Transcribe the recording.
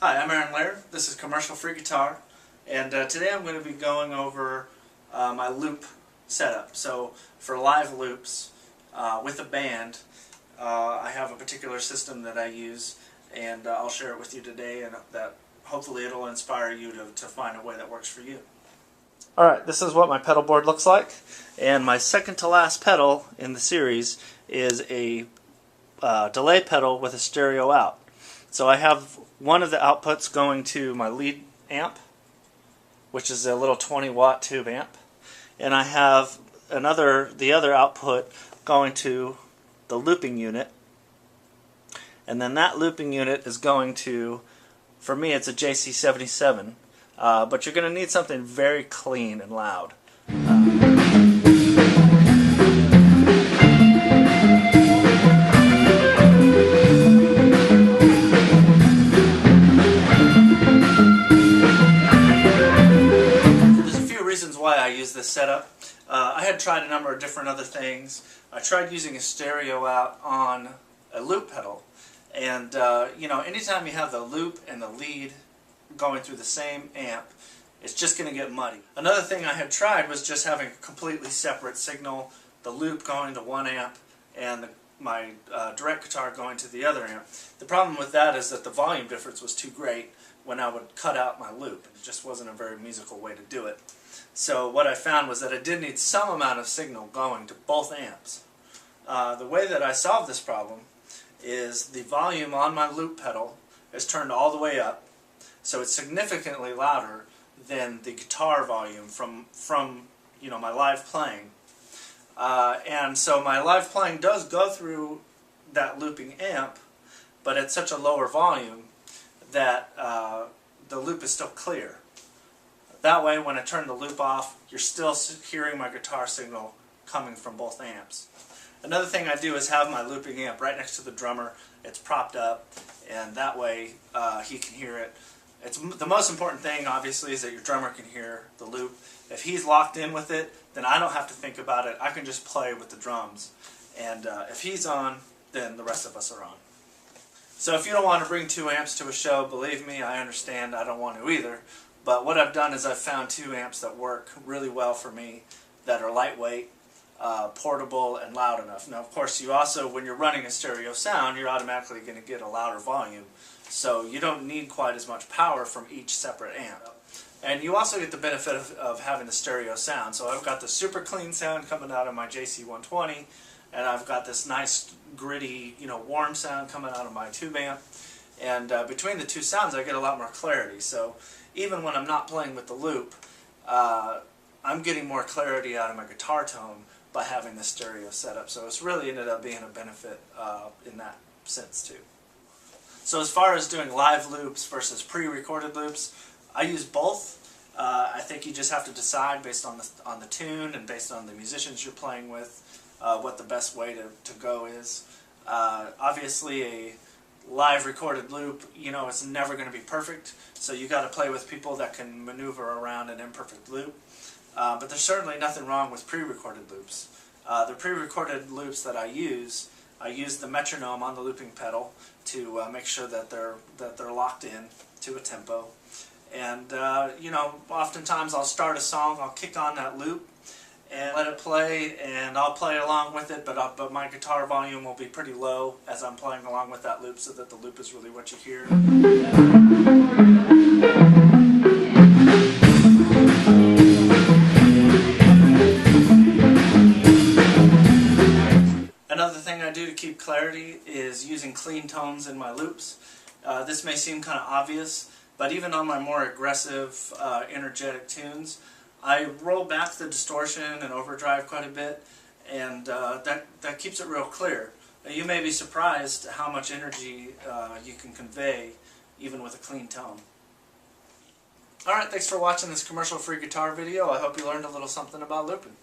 Hi, I'm Aaron Lehr. This is Commercial Free Guitar, and today I'm going to be going over my loop setup. So for live loops with a band, I have a particular system that I use, and I'll share it with you today, and that hopefully it'll inspire you to find a way that works for you. Alright, this is what my pedal board looks like, and my second to last pedal in the series is a delay pedal with a stereo out. So I have one of the outputs going to my lead amp, which is a little 20-watt tube amp, and I have the other output going to the looping unit, and then that looping unit is going to, for me it's a JC77, but you're going to need something very clean and loud. Why I use this setup. I had tried a number of different other things. I tried using a stereo out on a loop pedal, and anytime you have the loop and the lead going through the same amp, it's just going to get muddy. Another thing I had tried was just having a completely separate signal, the loop going to one amp and my direct guitar going to the other amp. The problem with that is that the volume difference was too great when I would cut out my loop. It just wasn't a very musical way to do it. So what I found was that I did need some amount of signal going to both amps. The way that I solved this problem is the volume on my loop pedal is turned all the way up, so it's significantly louder than the guitar volume from my live playing. And so my live playing does go through that looping amp, but at such a lower volume that the loop is still clear. That way, when I turn the loop off, you're still hearing my guitar signal coming from both amps. Another thing I do is have my looping amp right next to the drummer. It's propped up, and that way he can hear it. The most important thing, obviously, is that your drummer can hear the loop. If he's locked in with it, then I don't have to think about it. I can just play with the drums. And if he's on, then the rest of us are on. So if you don't want to bring two amps to a show, believe me, I understand. I don't want to either. But what I've done is I've found two amps that work really well for me, that are lightweight, portable, and loud enough. Now, of course, you also, when you're running a stereo sound, you're automatically going to get a louder volume. So you don't need quite as much power from each separate amp. And you also get the benefit of having the stereo sound. So I've got the super clean sound coming out of my JC120, and I've got this nice, gritty, warm sound coming out of my tube amp. And between the two sounds, I get a lot more clarity. So even when I'm not playing with the loop, I'm getting more clarity out of my guitar tone by having the stereo set up. So it's really ended up being a benefit in that sense too. So as far as doing live loops versus pre-recorded loops, I use both. I think you just have to decide based on the tune and based on the musicians you're playing with what the best way to go is. Obviously, a live recorded loop, it's never going to be perfect, so you got to play with people that can maneuver around an imperfect loop. But there's certainly nothing wrong with pre-recorded loops. The pre-recorded loops that I use the metronome on the looping pedal to make sure that they're locked in to a tempo. And oftentimes I'll start a song, I'll kick on that loop and let it play, and I'll play along with it, but my guitar volume will be pretty low as I'm playing along with that loop, so that the loop is really what you hear. Another thing I do to keep clarity is using clean tones in my loops. This may seem kind of obvious, but even on my more aggressive, energetic tunes, I roll back the distortion and overdrive quite a bit, and that keeps it real clear. You may be surprised how much energy you can convey even with a clean tone. Alright, thanks for watching this commercial-free guitar video. I hope you learned a little something about looping.